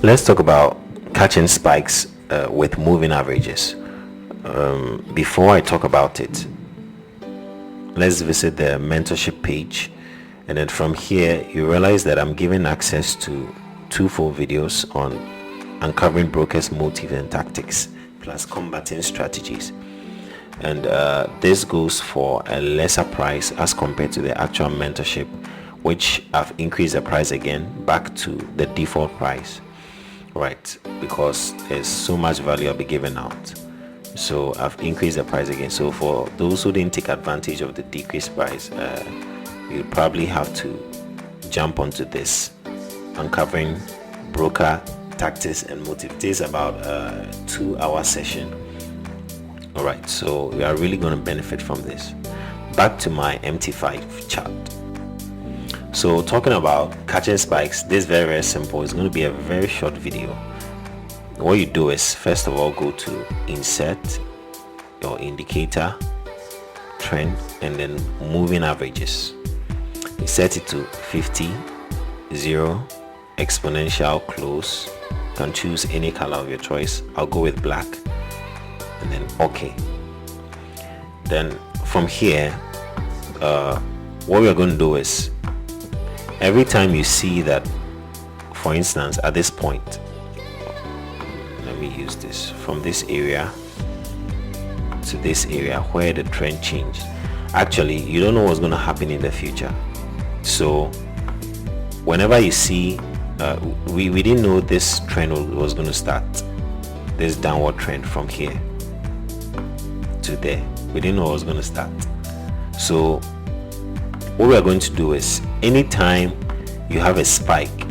Let's talk about catching spikes with moving averages. Before I talk about it, let's visit the mentorship page, and then from here you realize that I'm giving access to 2 full videos on uncovering brokers' motives and tactics plus combating strategies, and this goes for a lesser price as compared to the actual mentorship, which I've increased the price again back to the default price, right? Because there's so much value I'll be giving out, so I've increased the price again. So for those who didn't take advantage of the decreased price, you probably have to jump onto this uncovering broker tactics and motive. It is about a 2-hour session. All right, so we are really going to benefit from this. Back to my MT5 chart. So talking about catching spikes, this is very simple. It's going to be a very short video. What you do is, first of all, go to insert your indicator, trend, and then moving averages. You set it to 50, 0, exponential, close. You can choose any color of your choice. I'll go with black, and then OK. Then from here, what we're going to do is, every time you see that, for instance, at this point, let me use this, from this area to this area where the trend changed. Actually, you don't know what's going to happen in the future. So whenever you see, we didn't know this trend was going to start, this downward trend from here to there. We didn't know it was going to start. So what we are going to do is, anytime you have a spike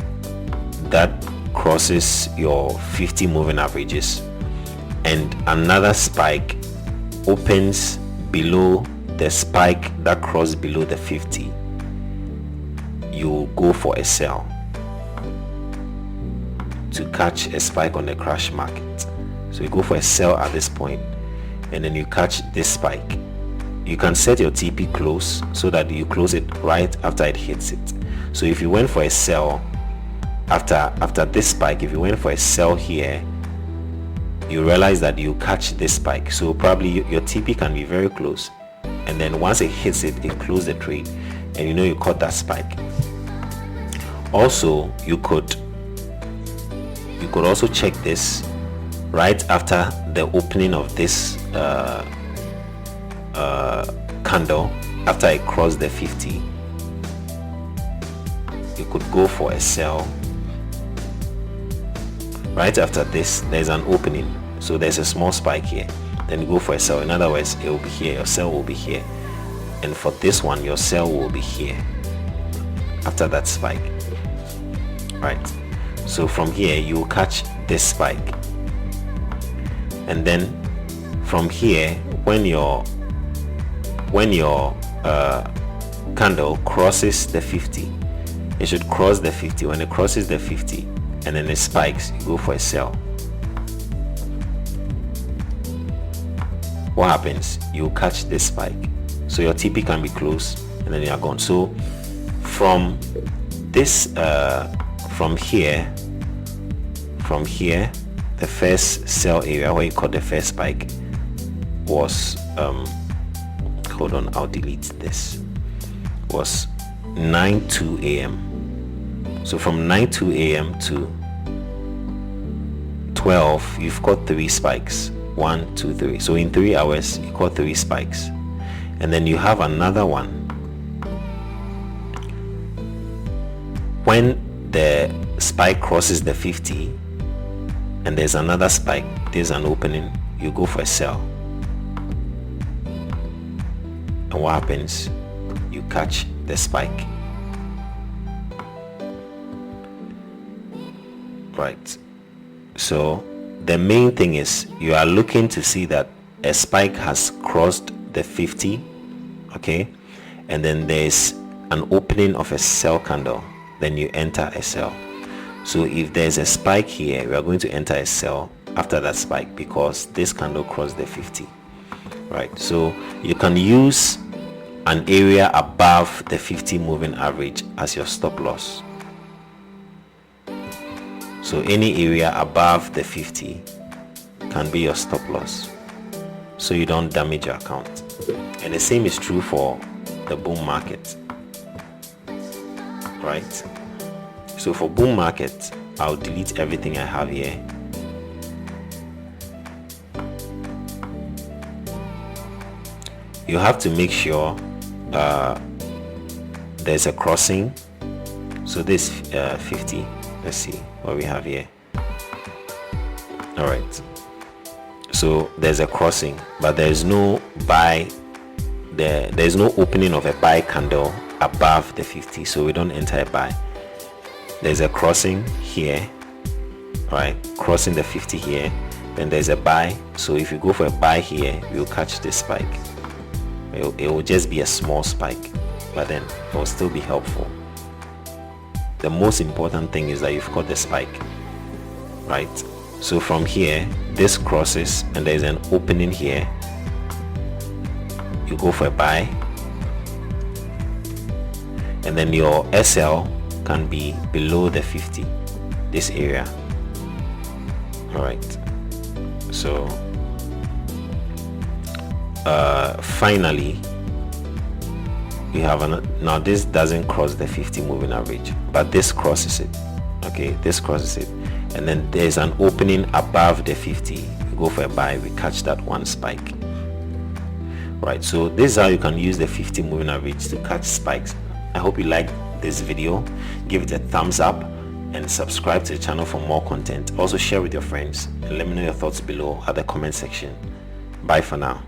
that crosses your 50 moving averages and another spike opens below the spike that crossed below the 50, you go for a sell to catch a spike on the crash market. So you go for a sell at this point, and then you catch this spike. You can set your TP close so that you close it right after it hits it. So if you went for a sell after this spike, if you went for a sell here, you realize that you catch this spike. So probably your TP can be very close, and then once it hits it, it closes the trade, and you know you caught that spike. Also, you could also check this right after the opening of this candle, after it crossed the 50. You could go for a sell right after this. There's an opening, so there's a small spike here, then you go for a sell. In other words, it will be here, your sell will be here, and for this one your sell will be here after that spike, right? So from here you will catch this spike, and then from here, when your candle crosses the 50, it should cross the 50. When it crosses the 50 and then it spikes, you go for a sell. What happens? You catch this spike, so your TP can be close, and then you are gone. So from this from here, the first sell area where you caught the first spike was hold on, I'll delete this, was 9:02 a.m. So from 9:02 a.m. to 12, you've caught 3 spikes. 1, 2, 3. So in 3 hours you caught 3 spikes, and then you have another one when the spike crosses the 50 and there's another spike, there's an opening, you go for a sell, and what happens? You catch the spike, right? So the main thing is, you are looking to see that a spike has crossed the 50, okay, and then there's an opening of a sell candle, then you enter a sell. So if there's a spike here, we are going to enter a sell after that spike because this candle crossed the 50, right? So you can use an area above the 50 moving average as your stop loss. So any area above the 50 can be your stop loss, so you don't damage your account. And the same is true for the boom market, right? So for boom market, I'll delete everything I have here. You have to make sure there's a crossing. So this 50, let's see what we have here. All right, so there's a crossing, but there's no buy there's no opening of a buy candle above the 50, so we don't enter a buy. There's a crossing here, right, crossing the 50 here, then there's a buy. So if you go for a buy here, you'll catch this spike. It will just be a small spike, but then it will still be helpful. The most important thing is that you've caught the spike, right? So from here, this crosses and there's an opening here. You go for a buy, and then your SL can be below the 50, this area. All right, so finally we have now this doesn't cross the 50 moving average, but this crosses it. Okay, this crosses it, and then there's an opening above the 50. You go for a buy, we catch that one spike. Right, so this is how you can use the 50 moving average to catch spikes. I hope you liked this video. Give it a thumbs up and subscribe to the channel for more content. Also share with your friends and let me know your thoughts below at the comment section. Bye for now.